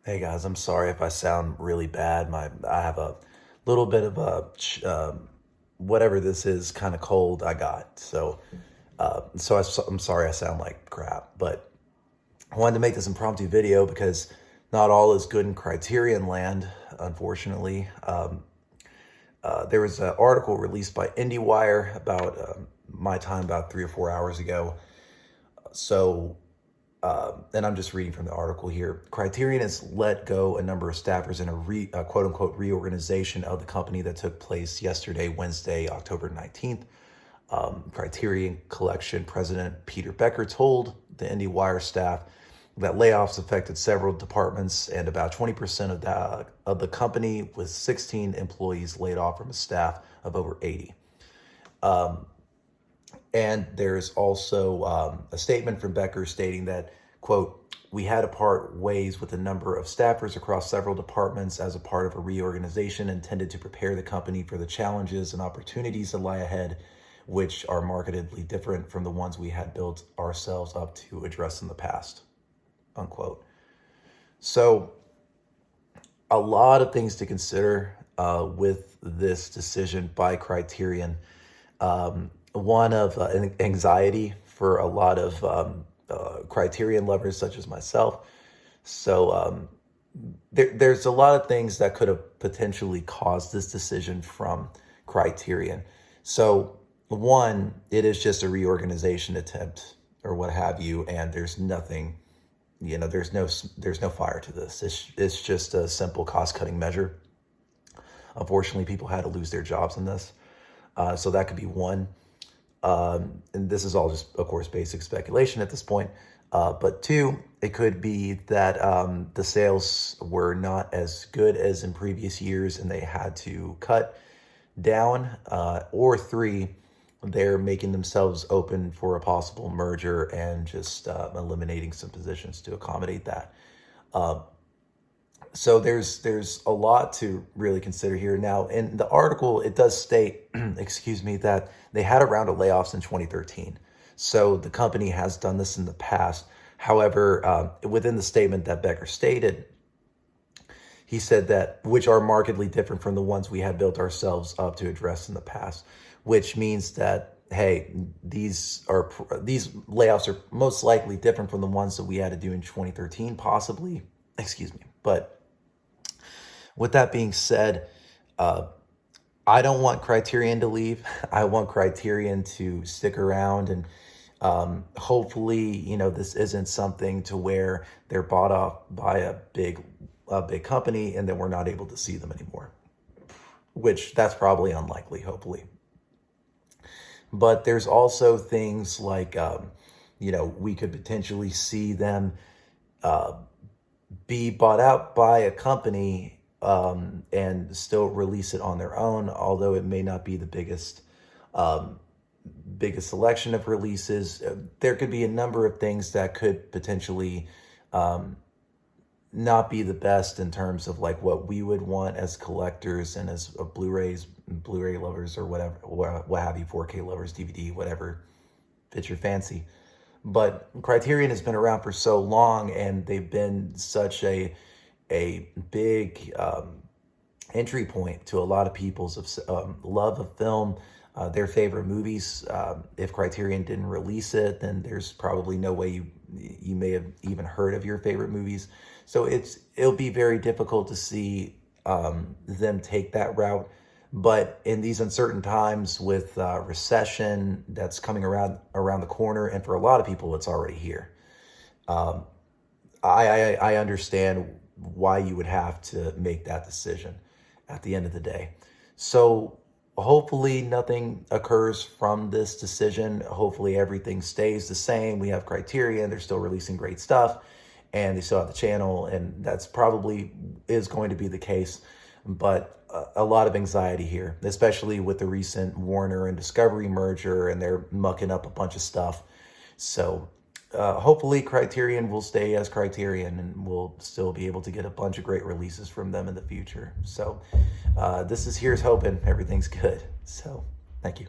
Hey guys, I'm sorry if I sound really bad. I have a little bit of a whatever this is kind of cold I got. I'm sorry I sound like crap, but I wanted to make this impromptu video because not all is good in Criterion land, unfortunately. There was an article released by IndieWire about my time about 3 or 4 hours ago. So and I'm just reading from the article here. Criterion has let go a number of staffers in a quote unquote reorganization of the company that took place yesterday, Wednesday, October 19th. Criterion Collection President Peter Becker told the IndieWire staff that layoffs affected several departments and about 20% of the company, with 16 employees laid off from a staff of over 80. And there's also a statement from Becker stating that, quote, "We had to part ways with a number of staffers across several departments as a part of a reorganization intended to prepare the company for the challenges and opportunities that lie ahead, which are markedly different from the ones we had built ourselves up to address in the past," unquote. So a lot of things to consider with this decision by Criterion. One of anxiety for a lot of Criterion lovers such as myself. So there's a lot of things that could have potentially caused this decision from Criterion. So one, it is just a reorganization attempt or what have you, and there's nothing, there's no fire to this. It's just a simple cost cutting measure. Unfortunately, people had to lose their jobs in this. So that could be one. And this is all just, of course, basic speculation at this point. But two, it could be that the sales were not as good as in previous years and they had to cut down. Or three, they're making themselves open for a possible merger and just eliminating some positions to accommodate that. So there's a lot to really consider here. Now, in the article, it does state, excuse me, that they had a round of layoffs in 2013. So the company has done this in the past. However, within the statement that Becker stated, he said that, which are markedly different from the ones we had built ourselves up to address in the past, which means that, hey, these layoffs are most likely different from the ones that we had to do in 2013, possibly, excuse me. But with that being said, I don't want Criterion to leave. I want Criterion to stick around, and hopefully, this isn't something to where they're bought off by a big company and then we're not able to see them anymore, which that's probably unlikely, hopefully. But there's also things like, we could potentially see them be bought out by a company and still release it on their own, although it may not be the biggest selection of releases. There could be a number of things that could potentially not be the best in terms of like what we would want as collectors and as Blu-ray lovers or whatever, what have you, 4K lovers, DVD, whatever fits your fancy. But Criterion has been around for so long, and they've been such a big entry point to a lot of people's love of film, their favorite movies. If Criterion didn't release it, then there's probably no way you may have even heard of your favorite movies. So it'll be very difficult to see them take that route. But in these uncertain times with recession that's coming around the corner, and for a lot of people, it's already here. I understand why you would have to make that decision at the end of the day. So hopefully nothing occurs from this decision. Hopefully everything stays the same. We have Criterion, they're still releasing great stuff, and they still have the channel, and that's probably is going to be the case. But a lot of anxiety here, especially with the recent Warner and Discovery merger, and they're mucking up a bunch of stuff. So hopefully Criterion will stay as Criterion, and we'll still be able to get a bunch of great releases from them in the future. So here's hoping everything's good. So thank you.